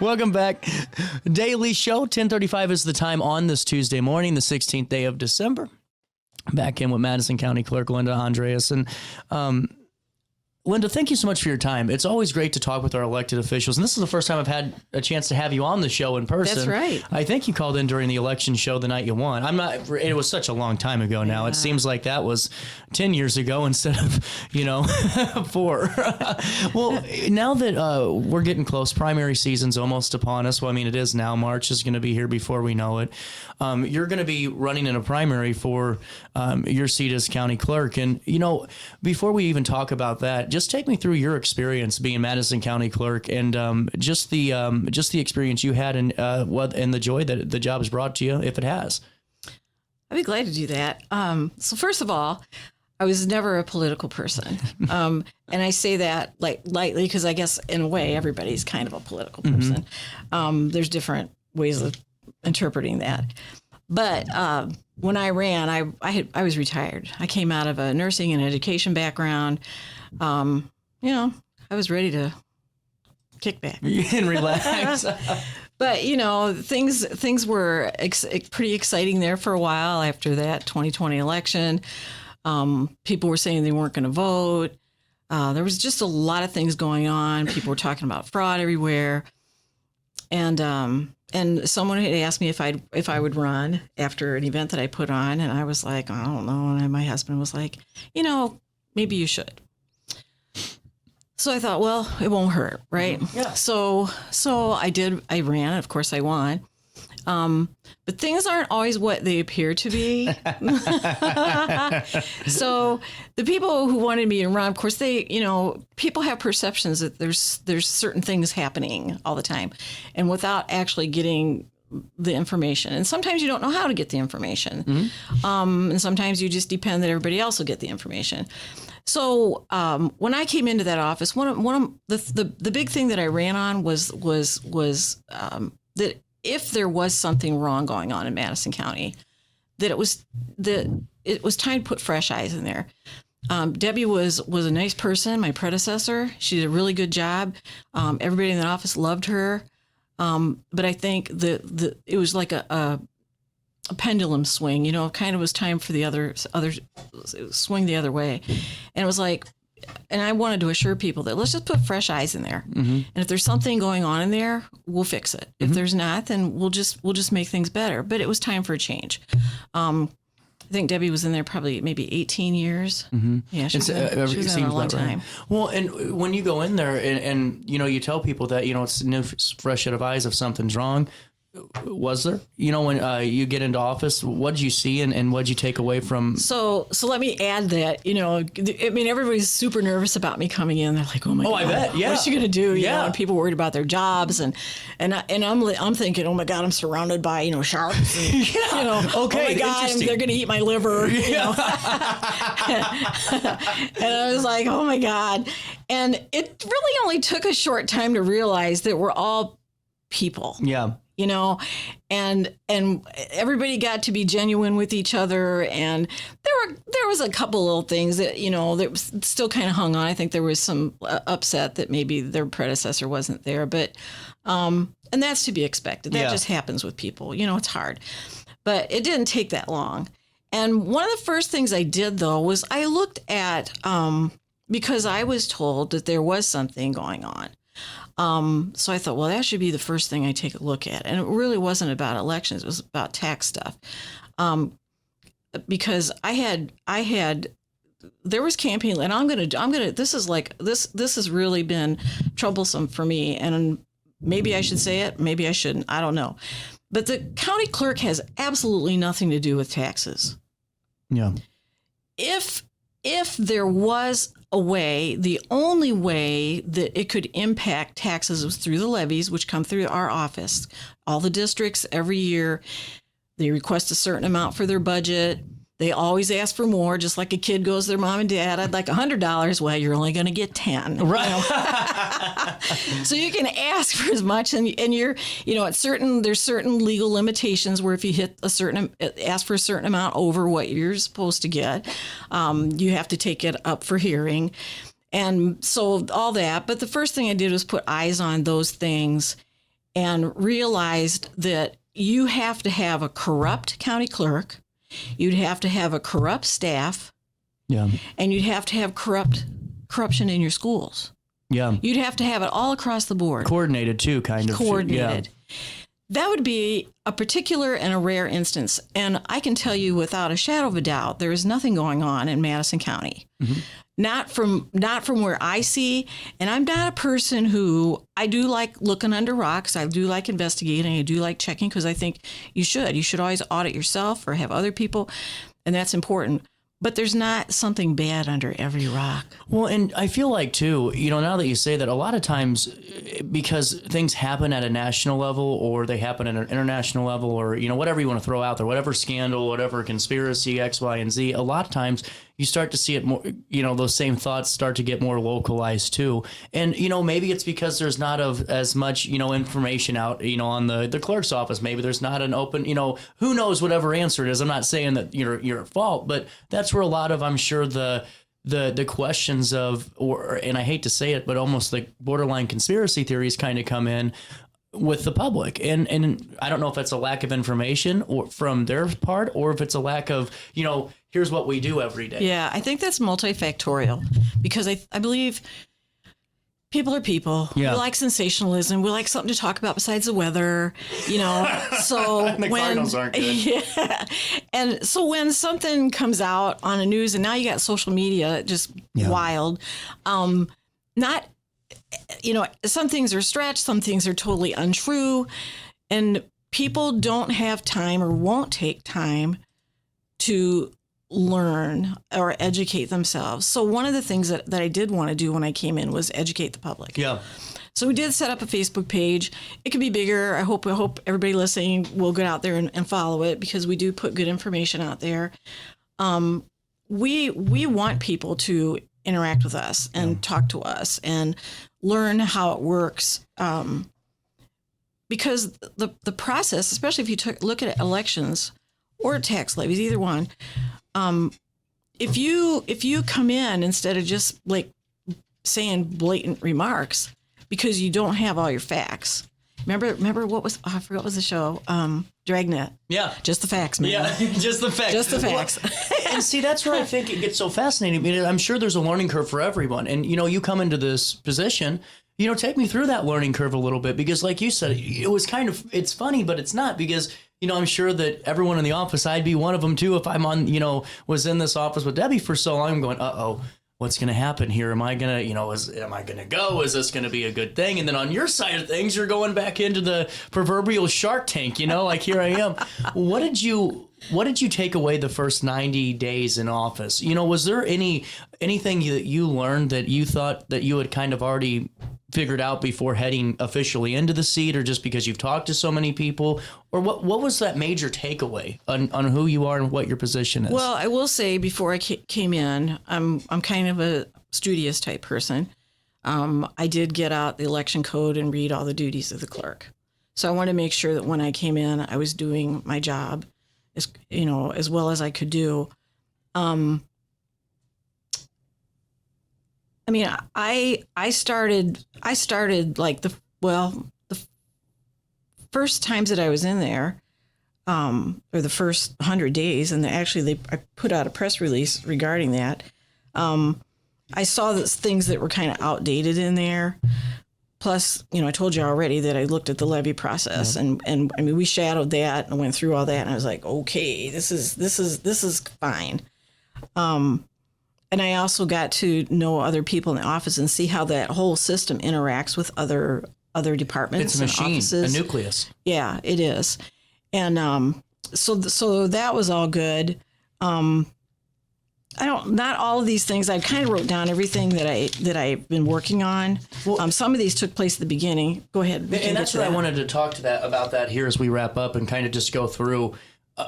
Welcome back. Daily show, 10:35 is the time on this Tuesday morning, the 16th day of December. Back in with Madison County Clerk Linda Andreas. And Linda, thank you so much for your time. It's always great to talk with our elected officials. And this is the first time I've had a chance to have you on the show in person. That's right. I think you called in during the election show the night you won. It was such a long time ago now. Yeah. It seems like that was 10 years ago instead of, 4. Well, now that we're getting close, primary season's almost upon us. Well, I mean, it is now. March is going to be here before we know it. You're going to be running in a primary for your seat as county clerk. And, before we even talk about that, just take me through your experience being Madison County Clerk and just the experience you had and the joy that the job has brought to you, if it has. I'd be glad to do that. So first of all, I was never a political person. And I say that lightly because I guess in a way everybody's kind of a political person. Mm-hmm. There's different ways of interpreting that. But when I ran, I was retired. I came out of a nursing and education background. I was ready to kick back and relax. But, things were pretty exciting there for a while after that 2020 election. People were saying they weren't going to vote. There was just a lot of things going on. People were talking about fraud everywhere. And someone had asked me if I would run after an event that I put on. And I was like, I don't know. And my husband was like, maybe you should. So I thought, well, it won't hurt, right? Yeah. So I did. I ran. Of course, I won. But things aren't always what they appear to be. So the people who wanted me to run, of course, people have perceptions that there's certain things happening all the time, and without actually getting the information. And sometimes you don't know how to get the information. Mm-hmm. And sometimes you just depend that everybody else will get the information. So when I came into that office, one of the big thing that I ran on was that if there was something wrong going on in Madison County, that it was time to put fresh eyes in there. Debbie was a nice person, my predecessor. She did a really good job. Everybody in the office loved her. But I think it was like a pendulum swing, kind of was time for the other swing the other way. And it was like, and I wanted to assure people that let's just put fresh eyes in there. Mm-hmm. And if there's something going on in there, we'll fix it. Mm-hmm. If there's not, then we'll just make things better. But it was time for a change. I think Debbie was in there probably maybe 18 years. Mm-hmm. Yeah, she was in there a long time. Right. Well, and when you go in there and you tell people that, it's a new fresh set of eyes if something's wrong, was there? When you get into office, what did you see and what did you take away from? So let me add that, everybody's super nervous about me coming in. They're like, oh my God, I bet. Yeah. What's she going to do? And people worried about their jobs. And I'm thinking, oh my God, I'm surrounded by, sharks. And, okay, oh my God, they're going to eat my liver. And I was like, oh my God. And it really only took a short time to realize that we're all people. Yeah. And everybody got to be genuine with each other. And there was a couple little things that, that was still kind of hung on. I think there was some upset that maybe their predecessor wasn't there, but, and that's to be expected. That just happens with people, it's hard, but it didn't take that long. And one of the first things I did though, was I looked at, because I was told that there was something going on. So I thought, well, that should be the first thing I take a look at. And it really wasn't about elections. It was about tax stuff. Because there was campaign, and this has really been troublesome for me. And maybe I should say it, maybe I shouldn't. I don't know. But the county clerk has absolutely nothing to do with taxes. Yeah. If there was a way, the only way that it could impact taxes was through the levies, which come through our office. All the districts every year, they request a certain amount for their budget. They always ask for more, just like a kid goes to their mom and dad, I'd like $100. Well, you're only going to get 10. Right. So you can ask for as much, and you're, there's certain legal limitations where if you ask for a certain amount over what you're supposed to get, you have to take it up for hearing. And so all that. But the first thing I did was put eyes on those things and realized that you have to have a corrupt county clerk, you'd have to have a corrupt staff, Yeah. and you'd have to have corruption in your schools. Yeah. You'd have to have it all across the board. Coordinated too, kind of. Coordinated. Yeah. That would be a particular and a rare instance. And I can tell you without a shadow of a doubt, there is nothing going on in Madison County. Mm-hmm. Not from where I see. And I'm not a person who, I do like looking under rocks. I do like investigating. I do like checking, because I think you should. You should always audit yourself or have other people. And that's important. But there's not something bad under every rock. Well, and I feel like, too, now that you say that, a lot of times, because things happen at a national level or they happen at an international level, or, whatever you want to throw out there, whatever scandal, whatever conspiracy, X, Y, and Z, a lot of times you start to see it more, those same thoughts start to get more localized, too. And, maybe it's because there's not as much, information out, on the clerk's office. Maybe there's not an open, who knows whatever answer it is. I'm not saying that you're at fault, but that's where a lot of, I'm sure, the questions of, and I hate to say it, but almost like borderline conspiracy theories kind of come in with the public. And I don't know if it's a lack of information or from their part, or if it's a lack of, here's what we do every day. Yeah, I think that's multifactorial, because I believe people are people. Yeah. We like sensationalism. We like something to talk about besides the weather, So The Cardinals aren't good. Yeah. And so when something comes out on the news, and now you got social media, just wild, not, some things are stretched, some things are totally untrue, and people don't have time or won't take time to learn or educate themselves. So one of the things that I did want to do when I came in was educate the public. Yeah. So we did set up a Facebook page. It could be bigger. I hope everybody listening will get out there and follow it, because we do put good information out there. We want people to interact with us and talk to us and learn how it works. Because the process, especially if you look at elections or tax levies, either one, if you come in instead of just like saying blatant remarks because you don't have all your facts. Remember what was, I forgot what was the show? Dragnet. Yeah. Just the facts, man. Yeah, just the facts. Just the facts. And see, that's where I think it gets so fascinating. I mean, I'm sure there's a learning curve for everyone. And, you come into this position, take me through that learning curve a little bit, because like you said, it was kind of, it's funny, but it's not, because, I'm sure that everyone in the office, I'd be one of them too, if I'm on, was in this office with Debbie for so long, I'm going, what's going to happen here? Am I going to, am I going to go? Is this going to be a good thing? And then on your side of things, you're going back into the proverbial Shark Tank, like here I am. What did you take away the first 90 days in office? Was there anything that you learned that you thought that you had kind of already figured out before heading officially into the seat, or just because you've talked to so many people? Or what was that major takeaway on who you are and what your position is? Well, I will say, before I came in, I'm kind of a studious type person. I did get out the election code and read all the duties of the clerk. So I wanted to make sure that when I came in, I was doing my job as well as I could do. I mean, I started like the first times that I was in there, or the first 100 days, and I put out a press release regarding that. I saw things that were kind of outdated in there. Plus, I told you already that I looked at the levy process, and I mean, we shadowed that and went through all that, and I was like, okay, this is fine. And I also got to know other people in the office and see how that whole system interacts with other departments. It's a machine, and offices. a nucleus. Yeah, it is. And so that was all good. Not all of these things. I kind of wrote down everything that I've been working on. Well, some of these took place at the beginning. Go ahead. And that's what I wanted to talk about that here as we wrap up, and kind of just go through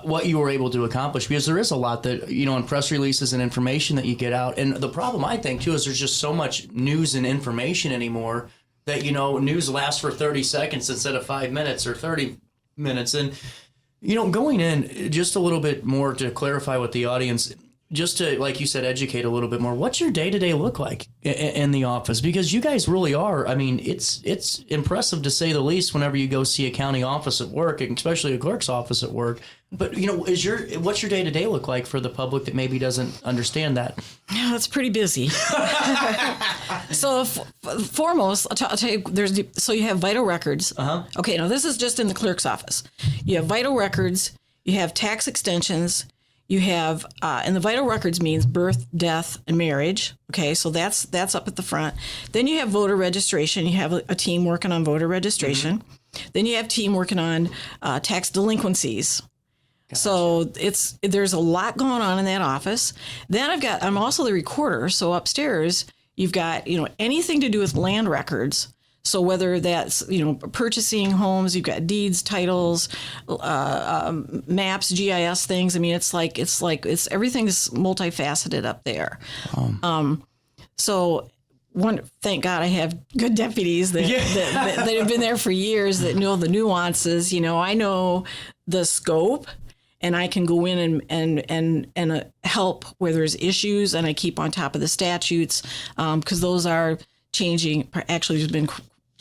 what you were able to accomplish, because there is a lot that, in press releases and information that you get out. And the problem, I think, too, is there's just so much news and information anymore that, news lasts for 30 seconds instead of 5 minutes or 30 minutes. And, going in just a little bit more to clarify with the audience, just to, like you said, educate a little bit more, what's your day-to-day look like in the office? Because you guys really are, I mean, it's impressive to say the least whenever you go see a county office at work, and especially a clerk's office at work. But, what's your day-to-day look like for the public that maybe doesn't understand that? Yeah, it's pretty busy. So foremost, I'll tell you, so you have vital records. Okay, now this is just in the clerk's office. You have vital records, you have tax extensions, you have, and the vital records means birth, death, and marriage. Okay, so that's up at the front. Then you have voter registration. You have a team working on voter registration. Then you have team working on tax delinquencies. Gotcha. So there's a lot going on in that office. Then I'm also the recorder. So upstairs you've got anything to do with land records. So whether that's, purchasing homes, you've got deeds, titles, maps, GIS things. I mean, it's everything's multifaceted up there. So thank God I have good deputies that have been there for years that know the nuances. I know the scope, and I can go in and help where there's issues, and I keep on top of the statutes because those are changing. Actually, there's been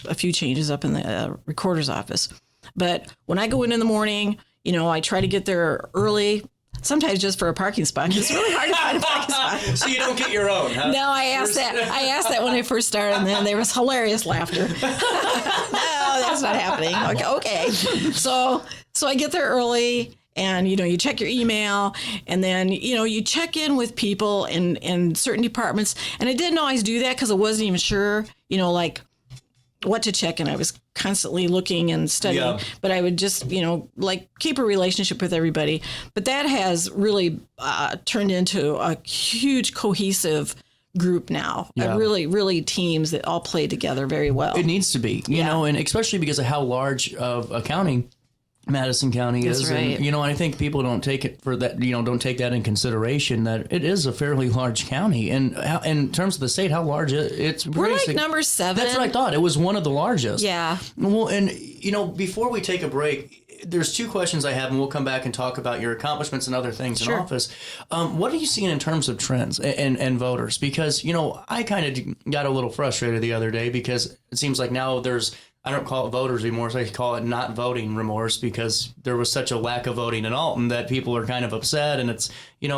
a few changes up in the recorder's office. But when I go in the morning, I try to get there early, sometimes just for a parking spot. It's really hard to find a parking spot. So you don't get your own, huh? No, I asked that when I first started, and then there was hilarious laughter. No, that's not happening. Okay. So I get there early, and you check your email, and then you check in with people in certain departments. And I didn't always do that because I wasn't even sure, like what to check, and I was constantly looking and studying, but I would just, keep a relationship with everybody. But that has really turned into a huge cohesive group now. Really, really teams that all play together very well. It needs to be, you know, and especially because of how large of a county Madison County is. Right. And, I think people don't take it for that, don't take that in consideration, that it is a fairly large county. And in terms of the state, how large it's we're like number 7. That's what I thought. It was one of the largest. Yeah. Well, and, before we take a break, there's 2 questions I have, and we'll come back and talk about your accomplishments and other things in office. What are you seeing in terms of trends and voters? Because, I kind of got a little frustrated the other day because it seems like now I don't call it voters remorse. I call it not voting remorse, because there was such a lack of voting in Alton that people are kind of upset. And it's, we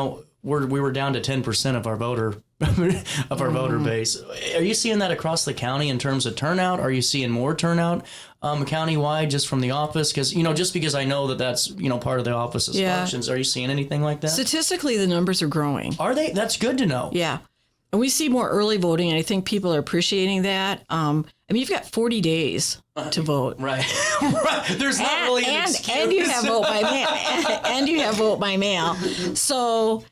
were down to 10% of our voter base. Are you seeing that across the county in terms of turnout? Are you seeing more turnout countywide just from the office? Because, just because I know that's, part of the office's functions. Are you seeing anything like that? Statistically, the numbers are growing. Are they? That's good to know. Yeah. And we see more early voting, and I think people are appreciating that. You've got 40 days to vote. Right. There's not really an excuse. And you have vote by mail. And you have vote by mail. So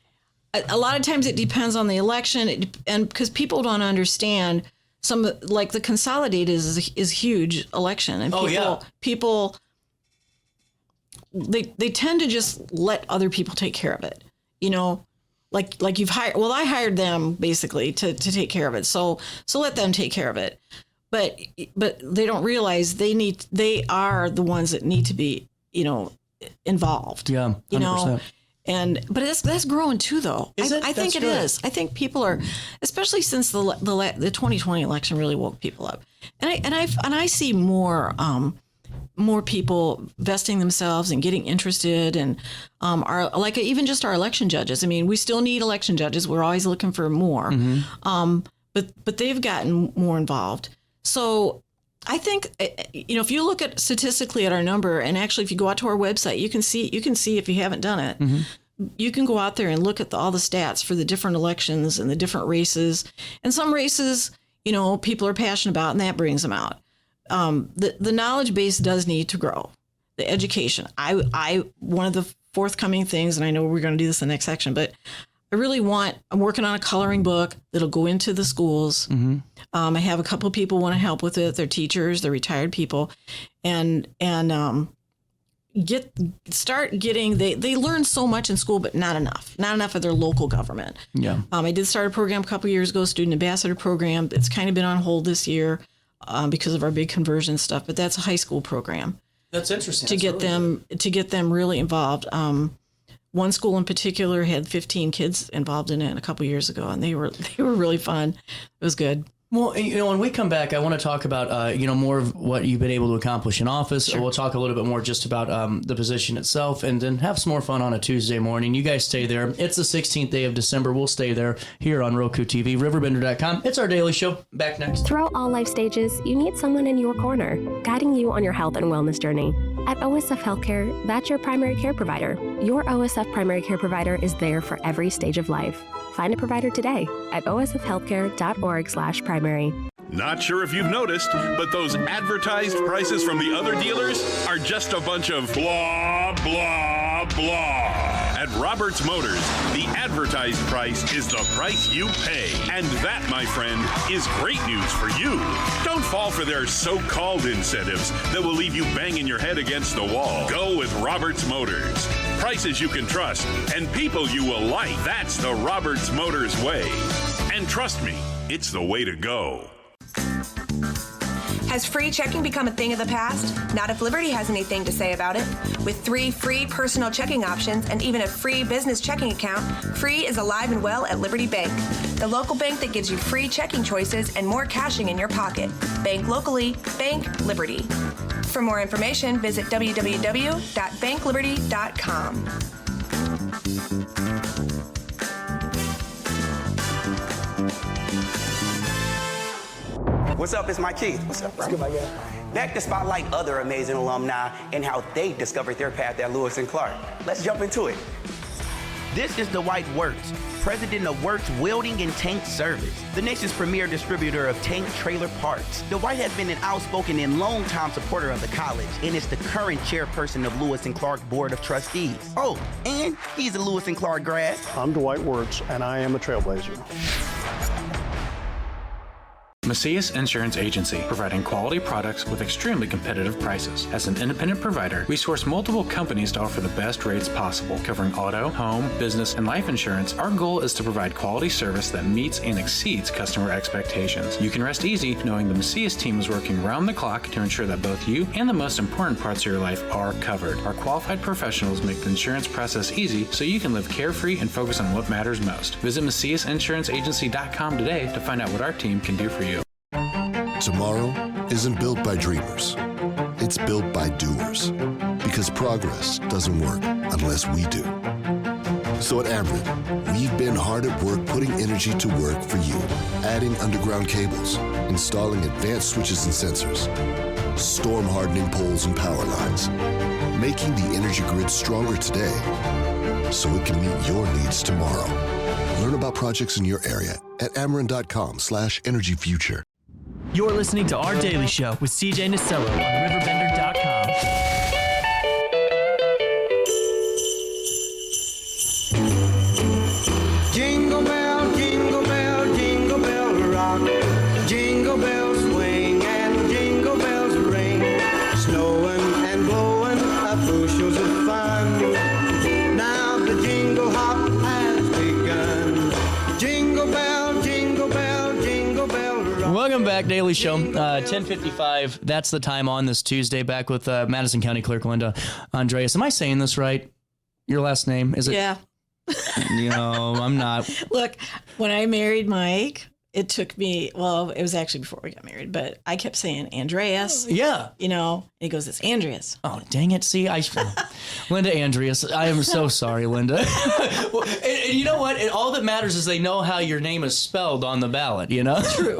a lot of times it depends on the election, and because people don't understand like the consolidated is huge election, and people they tend to just let other people take care of it. Like you've hired. Well, I hired them basically to take care of it. So let them take care of it. But they don't realize they are the ones that need to be, involved. Yeah, 100%. But that's growing too, though. Is it? I think it is. I think people are, especially since the 2020 election really woke people up, and I see more people vesting themselves and getting interested, and even just our election judges. I mean, we still need election judges. We're always looking for more, but they've gotten more involved. So I think, if you look at statistically at our number, and actually if you go out to our website, you can see if you haven't done it, you can go out there and look at all the stats for the different elections and the different races. And some races, people are passionate about, and that brings them out. The knowledge base does need to grow. The education. One of the forthcoming things, and I know we're going to do this in the next section, but I'm working on a coloring book that'll go into the schools. I have a couple of people want to help with it. They're teachers, they're retired people, and they learn so much in school, but not enough of their local government. Yeah. I did start a program a couple of years ago, student ambassador program. It's kind of been on hold this year because of our big conversion stuff, but that's a high school program. That's interesting. To get them really involved. one school in particular had 15 kids involved in it a couple years ago, and they were really fun. It was good. Well, when we come back, I want to talk about, more of what you've been able to accomplish in office. Sure. We'll talk a little bit more just about the position itself, and then have some more fun on a Tuesday morning. You guys stay there. It's the 16th day of December. We'll stay there here on Roku TV, RiverBender.com. It's our daily show. Back next. Throughout all life stages, you need someone in your corner, guiding you on your health and wellness journey. At OSF Healthcare, that's your primary care provider. Your OSF primary care provider is there for every stage of life. Find a provider today at osfhealthcare.org/primary. Not sure if you've noticed, but those advertised prices from the other dealers are just a bunch of blah, blah, blah. At Roberts Motors, the advertised price is the price you pay. And that, my friend, is great news for you. Don't fall for their so-called incentives that will leave you banging your head against the wall. Go with Roberts Motors. Prices you can trust and people you will like. That's the Roberts Motors way. And trust me, it's the way to go. Has free checking become a thing of the past? Not if Liberty has anything to say about it. With 3 free personal checking options and even a free business checking account, free is alive and well at Liberty Bank, the local bank that gives you free checking choices and more cashing in your pocket. Bank locally, bank Liberty. For more information, visit www.bankliberty.com. What's up? It's Mike Keith. What's up, bro? What's good, my guy? Back to spotlight other amazing alumni and how they discovered their path at Lewis and Clark. Let's jump into it. This is Dwight Wirtz, president of Wirtz Welding and Tank Service, the nation's premier distributor of tank trailer parts. Dwight has been an outspoken and long-time supporter of the college and is the current chairperson of Lewis and Clark Board of Trustees. Oh, and he's a Lewis and Clark grad. I'm Dwight Wirtz, and I am a trailblazer. Macias Insurance Agency, providing quality products with extremely competitive prices. As an independent provider, we source multiple companies to offer the best rates possible, covering auto, home, business, and life insurance. Our goal is to provide quality service that meets and exceeds customer expectations. You can rest easy knowing the Macias team is working round the clock to ensure that both you and the most important parts of your life are covered. Our qualified professionals make the insurance process easy so you can live carefree and focus on what matters most. Visit MaciasInsuranceAgency.com today to find out what our team can do for you. Tomorrow isn't built by dreamers. It's built by doers. Because progress doesn't work unless we do. So at Ameren, we've been hard at work putting energy to work for you. Adding underground cables, installing advanced switches and sensors, storm hardening poles and power lines, making the energy grid stronger today so it can meet your needs tomorrow. Learn about projects in your area at Ameren.com/energyfuture. You're listening to Our Daily Show with CJ Nasello on RiverBender.com. Jingle bell, jingle bell, jingle bell rock. Jingle bells swing and jingle bells ring. Snowing and blowing up bushels of fun. Now the jingle hop has begun. Jingle bell, jingle bell, jingle bell rock. Welcome back, Daily Show, 10:55. That's the time on this Tuesday. Back with Madison County Clerk Linda Andreas. Am I saying this right? Your last name, is it? Yeah. I'm not. Look, when I married Mike, it took me, well, it was actually before we got married, but I kept saying Andreas. Yeah. And he goes, it's Andreas. Oh, dang it. See, Linda Andreas. I am so sorry, Linda. and you know what? All that matters is they know how your name is spelled on the ballot, True.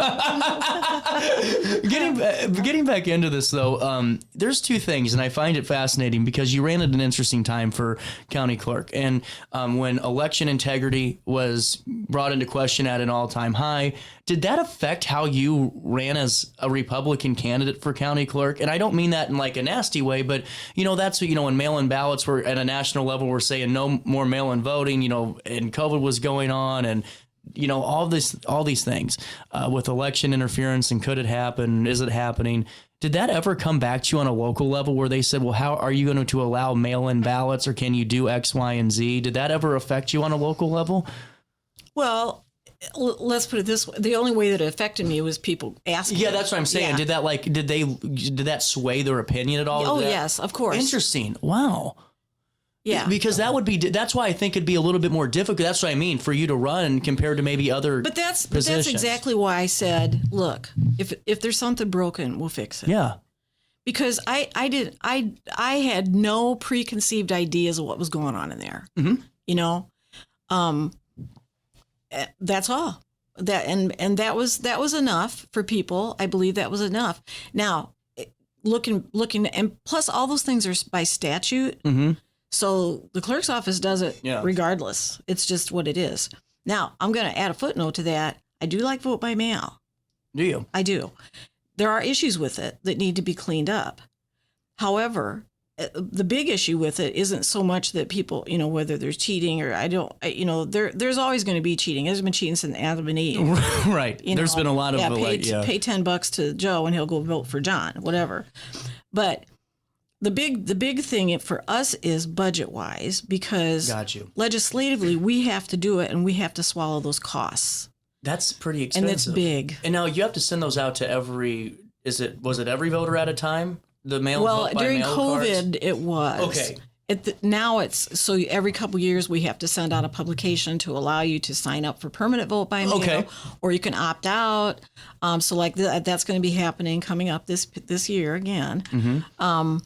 Getting back into this, though, there's two things, and I find it fascinating because you ran at an interesting time for county clerk. And when election integrity was brought into question at an all-time high, did that affect how you ran as a Republican candidate for county clerk? And I don't mean that in like a nasty way, but that's when mail-in ballots were at a national level, we're saying no more mail-in voting, and COVID was going on, and all these things with election interference, and could it happen? Is it happening? Did that ever come back to you on a local level where they said, well, how are you going to allow mail-in ballots, or can you do X, Y, and Z? Did that ever affect you on a local level? Well, let's put it this way. The only way that it affected me was people asking. Yeah, that's what I'm saying. Yeah. Did that sway their opinion at all? Oh, yes, of course. Interesting. Wow. Yeah. Because that's why I think it'd be a little bit more difficult. That's what I mean, for you to run compared to maybe other positions. But that's exactly why I said, look, if there's something broken, we'll fix it. Yeah. Because I had no preconceived ideas of what was going on in there. Mm-hmm. You know? That's all. And that was enough for people. I believe that was enough. Now, looking, and plus all those things are by statute. Mm-hmm. So the clerk's office does it regardless. It's just what it is. Now, I'm going to add a footnote to that. I do like vote by mail. Do you? I do. There are issues with it that need to be cleaned up. However, the big issue with it isn't so much that people, you know, whether there's cheating or there's always going to be cheating. There's been cheating since Adam and Eve. Right. There's been a lot of pay $10 to Joe and he'll go vote for John, whatever. But the big thing for us is budget wise, because legislatively we have to do it and we have to swallow those costs. That's pretty expensive. And it's big. And now you have to send those out to was it every voter at a time? The mail. Well, during COVID, cards? It was. Okay. Now it's so every couple years we have to send out a publication to allow you to sign up for permanent vote by mail, or you can opt out. So like that's going to be happening coming up this year again. Mm-hmm.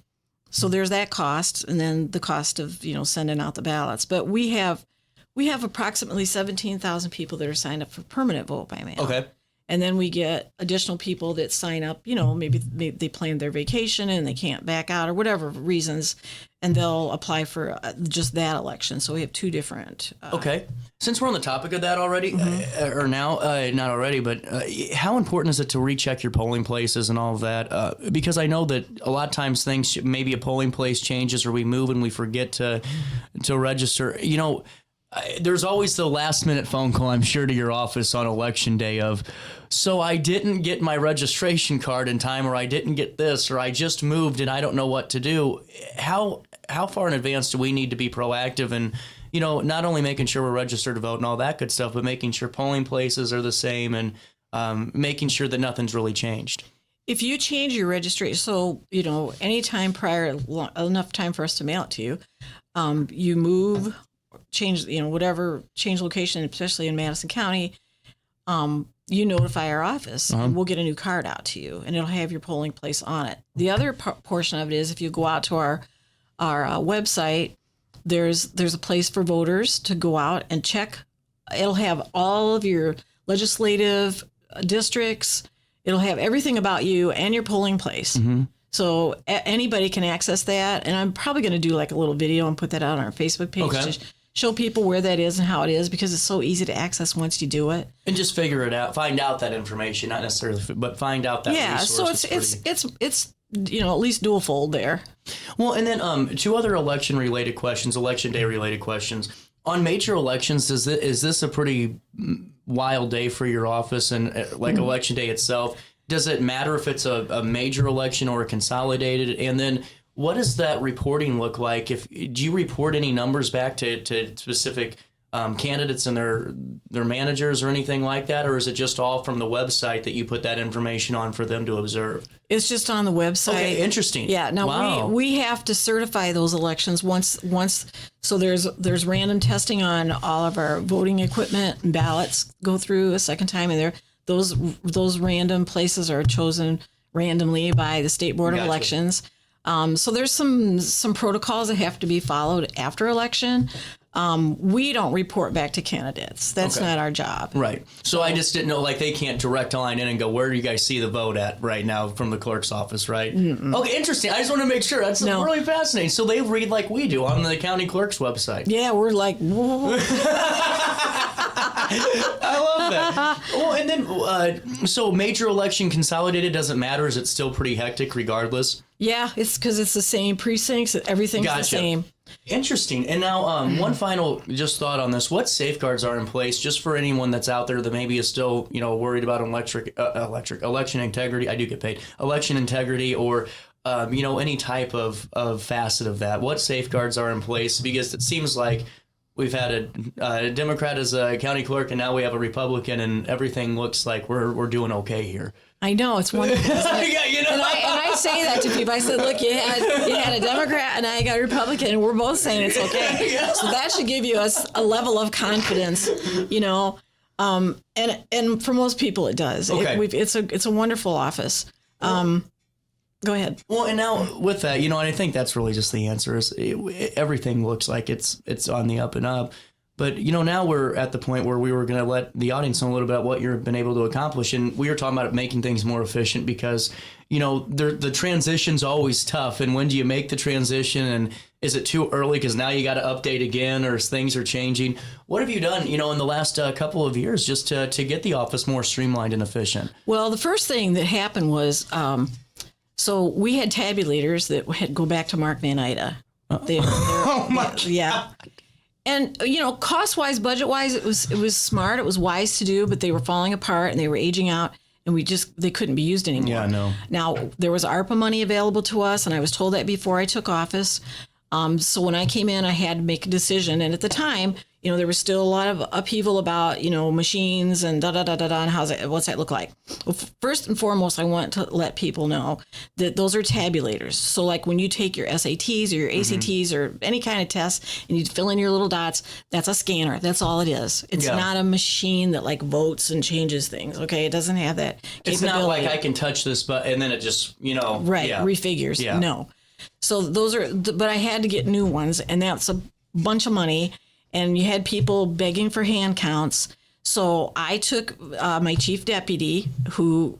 So there's that cost, and then the cost of sending out the ballots. But we have approximately 17,000 people that are signed up for permanent vote by mail. Okay. And then we get additional people that sign up, maybe they planned their vacation and they can't back out or whatever reasons, and they'll apply for just that election. So we have two different. Okay. Since we're on the topic of that already, or now, not already, but how important is it to recheck your polling places and all of that? Because I know that a lot of times maybe a polling place changes or we move and we forget to register. There's always the last minute phone call, I'm sure, to your office on election day of, so I didn't get my registration card in time, or I didn't get this, or I just moved and I don't know what to do. How far in advance do we need to be proactive and, not only making sure we're registered to vote and all that good stuff, but making sure polling places are the same and making sure that nothing's really changed? If you change your registration, so, anytime prior, enough time for us to mail it to you, you move, change location, especially in Madison County, you notify our office and we'll get a new card out to you and it'll have your polling place on it. The other portion of it is if you go out to our website, there's a place for voters to go out and check. It'll have all of your legislative districts. It'll have everything about you and your polling place. Mm-hmm. So anybody can access that. And I'm probably going to do like a little video and put that out on our Facebook page to show people where that is and how it is, because it's so easy to access once you do it. And just figure it out, find out that information, not necessarily, but find out that resource. Yeah, so it's at least dual fold there. Well, and then two other election day related questions. On major elections, is this a pretty wild day for your office and election day itself? Does it matter if it's a major election or a consolidated? And then what does that reporting look like? Do you report any numbers back to specific candidates and their managers or anything like that? Or is it just all from the website that you put that information on for them to observe? It's just on the website. Okay, interesting. Yeah. Now we have to certify those elections once. So there's random testing on all of our voting equipment and ballots go through a second time, and those random places are chosen randomly by the State Board of Elections. So there's some protocols that have to be followed after election. We don't report back to candidates. That's not our job. Right. So I just didn't know, they can't direct line in and go, where do you guys see the vote at right now from the clerk's office, right? Mm-mm. Okay, interesting. I just want to make sure. That's really fascinating. So they read like we do on the county clerk's website. Yeah, we're like, whoa. I love that. Well, and then, so major election consolidated doesn't matter. Is it still pretty hectic regardless? Yeah, it's because it's the same precincts. Everything's the same. Interesting. And now, one final just thought on this. What safeguards are in place just for anyone that's out there that maybe is still, worried about election integrity? I do get paid. Election integrity or, any type of facet of that. What safeguards are in place? Because it seems like we've had a Democrat as a county clerk, and now we have a Republican, and everything looks like we're doing okay here. I know, it's wonderful. Yeah, and I say that to people. I said, look, you had a Democrat and I got a Republican, and we're both saying it's okay. So that should give you a level of confidence, and for most people it does. Okay. It's a wonderful office. Go ahead. Well, and now with that, and I think that's really just the answer is everything looks like it's on the up and up. But, now we're at the point where we were going to let the audience know a little bit about what you've been able to accomplish. And we were talking about making things more efficient because, the transition's always tough. And when do you make the transition? And is it too early because now you got to update again or things are changing? What have you done, in the last couple of years just to get the office more streamlined and efficient? Well, the first thing that happened was, so we had tabulators that had go back to Mark Van Ida. Oh, my God. Yeah. And, cost-wise, budget-wise, it was smart. It was wise to do, but they were falling apart and they were aging out, and they couldn't be used anymore. Yeah, no. Now, there was ARPA money available to us, and I was told that before I took office. So when I came in, I had to make a decision. And at the time, there was still a lot of upheaval about, machines and and what's that look like? Well, first and foremost, I want to let people know that those are tabulators. So like when you take your SATs or your ACTs or any kind of test and you fill in your little dots, that's a scanner. That's all it is. It's not a machine that like votes and changes things. Okay. It doesn't have that capability. It's not like I can touch this button and then it just, refigures. Yeah. No. So those are, but I had to get new ones, and that's a bunch of money. And you had people begging for hand counts. So I took my chief deputy, who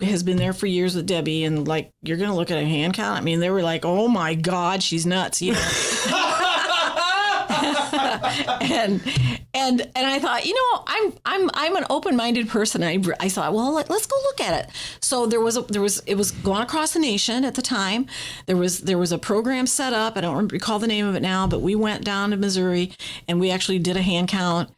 has been there for years with Debbie, and like, you're going to look at a hand count? I mean, they were like, oh my God, she's nuts, and I thought, I'm an open-minded person. I thought, well, let's go look at it. So it was going across the nation at the time. There was a program set up. I don't recall the name of it now, but we went down to Missouri and we actually did a hand count.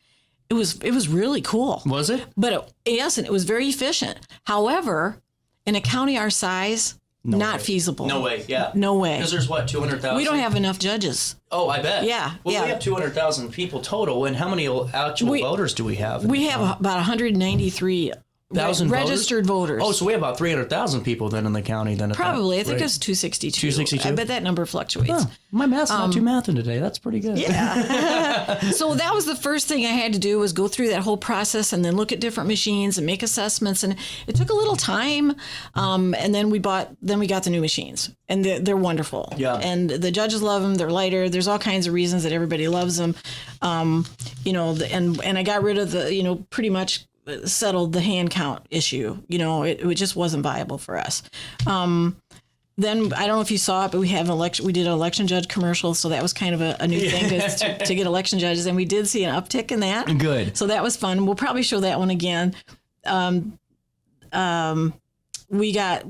It was really cool. Was it? But yes, and it was very efficient. However, in a county our size, not feasible. No way, yeah. No way. Because there's 200,000? We don't have enough judges. Oh, I bet. Yeah. Well, we have 200,000 people total, and how many actual voters do we have? We have about 193 registered voters. Oh, so we have about 300,000 people then in the county. Then probably. I think it was 262. 262? I bet that number fluctuates. Oh, my math's not too mathing today. That's pretty good. Yeah. So that was the first thing I had to do, was go through that whole process and then look at different machines and make assessments. And it took a little time. And then we got the new machines, and they're wonderful. Yeah. And the judges love them. They're lighter. There's all kinds of reasons that everybody loves them. And I got rid of pretty much settled the hand count issue. It just wasn't viable for us. Then I don't know if you saw it, but we did an election judge commercial, so that was kind of a new thing to get election judges, and we did see an uptick in that. Good. So that was fun. We'll probably show that one again. We got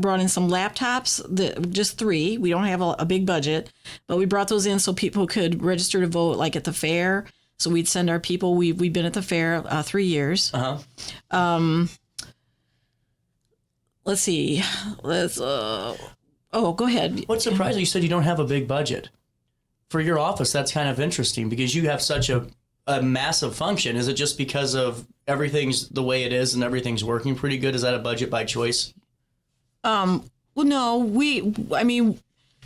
brought in some laptops, just 3. We don't have a big budget, but we brought those in so people could register to vote, like at the fair. So we'd send our people. We've been at the fair 3 years. Uh-huh. Let's see. Go ahead. What's surprising? You said you don't have a big budget for your office. That's kind of interesting because you have such a massive function. Is it just because of everything's the way it is and everything's working pretty good? Is that a budget by choice? Well, no.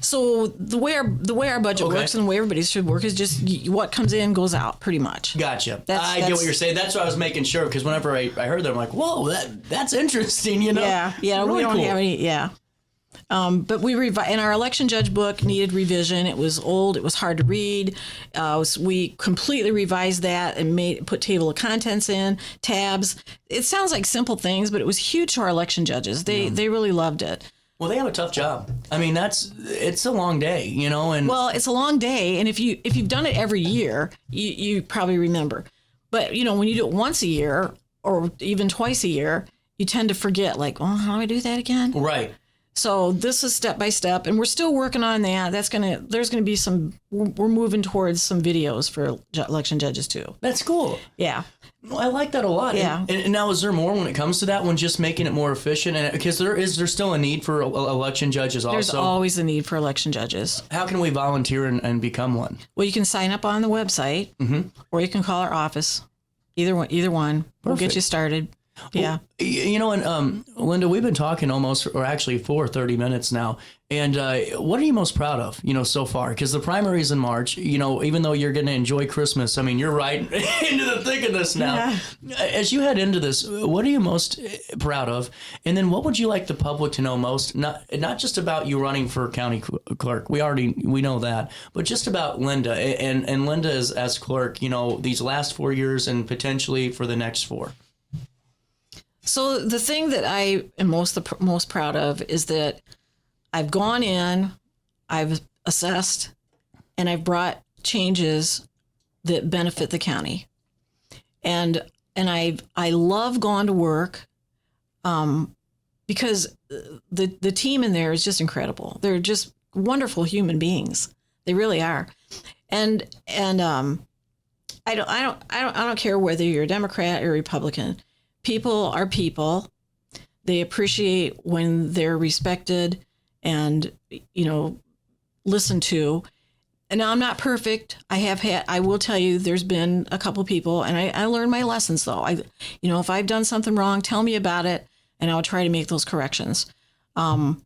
So the way our budget works and the way everybody should work is just what comes in goes out, pretty much. Gotcha. I get what you're saying. That's what I was making sure, because whenever I heard that, I'm like, whoa, that's interesting, Yeah, really we don't cool. have any, but in our election judge book needed revision. It was old. It was hard to read. We completely revised that and put table of contents in, tabs. It sounds like simple things, but it was huge to our election judges. They really loved it. Well, they have a tough job. I mean, it's a long day, and well, it's a long day, and if you've done it every year, you probably remember. But when you do it once a year or even twice a year, you tend to forget. Like, oh, how do I do that again? Right. So this is step by step, and we're still working on that. There's gonna be some. We're moving towards some videos for election judges too. That's cool. Yeah. Well, I like that a lot. Yeah. And now, is there more when it comes to that one, just making it more efficient? And because there's still a need for election judges also? There's always a need for election judges. How can we volunteer and become one? Well, you can sign up on the website, or you can call our office. Either one. We'll get you started. Yeah. You know, and Linda, we've been talking for 30 minutes now. And what are you most proud of, so far? Because the primary is in March, even though you're going to enjoy Christmas, I mean, you're right into the thick of this now. Yeah. As you head into this, what are you most proud of? And then what would you like the public to know most? Not just about you running for county clerk. We know that, but just about Linda and Linda as clerk, these last 4 years and potentially for the next 4. So the thing that I am most proud of is that I've gone in, I've assessed, and I've brought changes that benefit the county. And I love going to work because the team in there is just incredible. They're just wonderful human beings. They really are. And I don't care whether you're a Democrat or Republican. People are people. They appreciate when they're respected and, listened to. And now I'm not perfect. I will tell you, there's been a couple people, and I learned my lessons though. If I've done something wrong, tell me about it, and I'll try to make those corrections. But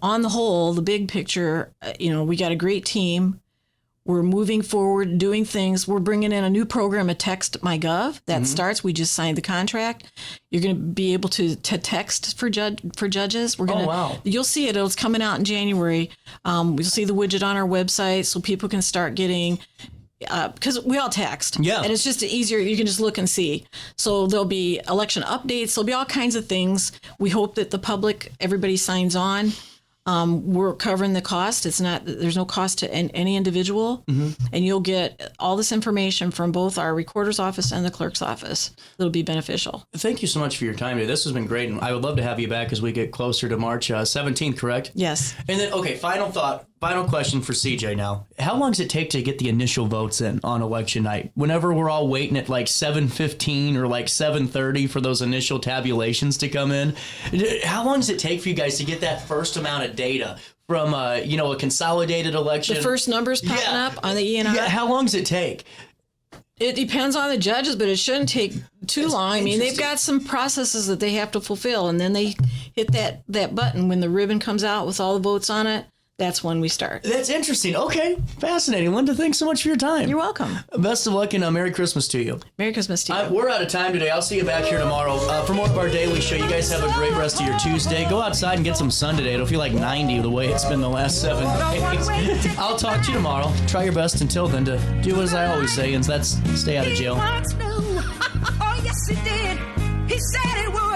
on the whole, the big picture, we got a great team. We're moving forward, doing things. We're bringing in a new program, a Text My Gov, that starts. We just signed the contract. You're going to be able to text for judges. You'll see it. It's coming out in January. You'll see the widget on our website so people can start getting, because we all text. Yeah. And it's just easier. You can just look and see. So there'll be election updates. There'll be all kinds of things. We hope that the public, everybody signs on. We're covering the cost. There's no cost to any individual. And you'll get all this information from both our recorder's office and the clerk's office. It'll be beneficial. Thank you so much for your time today. This has been great. And I would love to have you back as we get closer to March 17th, correct? Yes. And then, okay, final question for CJ now. How long does it take to get the initial votes in on election night? Whenever we're all waiting at like 7:15 or like 7:30 for those initial tabulations to come in, how long does it take for you guys to get that first amount of data from a consolidated election? The first numbers popping up on the ENR? Yeah, how long does it take? It depends on the judges, but it shouldn't take too long. I mean, they've got some processes that they have to fulfill, and then they hit that button when the ribbon comes out with all the votes on it. That's when we start. That's interesting. Okay. Fascinating. Linda, thanks so much for your time. You're welcome. Best of luck and Merry Christmas to you. Merry Christmas to you. We're out of time today. I'll see you back here tomorrow for more of our daily show. You guys have a great rest of your Tuesday. Go outside and get some sun today. It'll feel like 90 the way it's been the last 7 days. I'll talk to you tomorrow. Try your best until then to do as I always say, and that's stay out of jail. Oh, yes, he did. He said it would.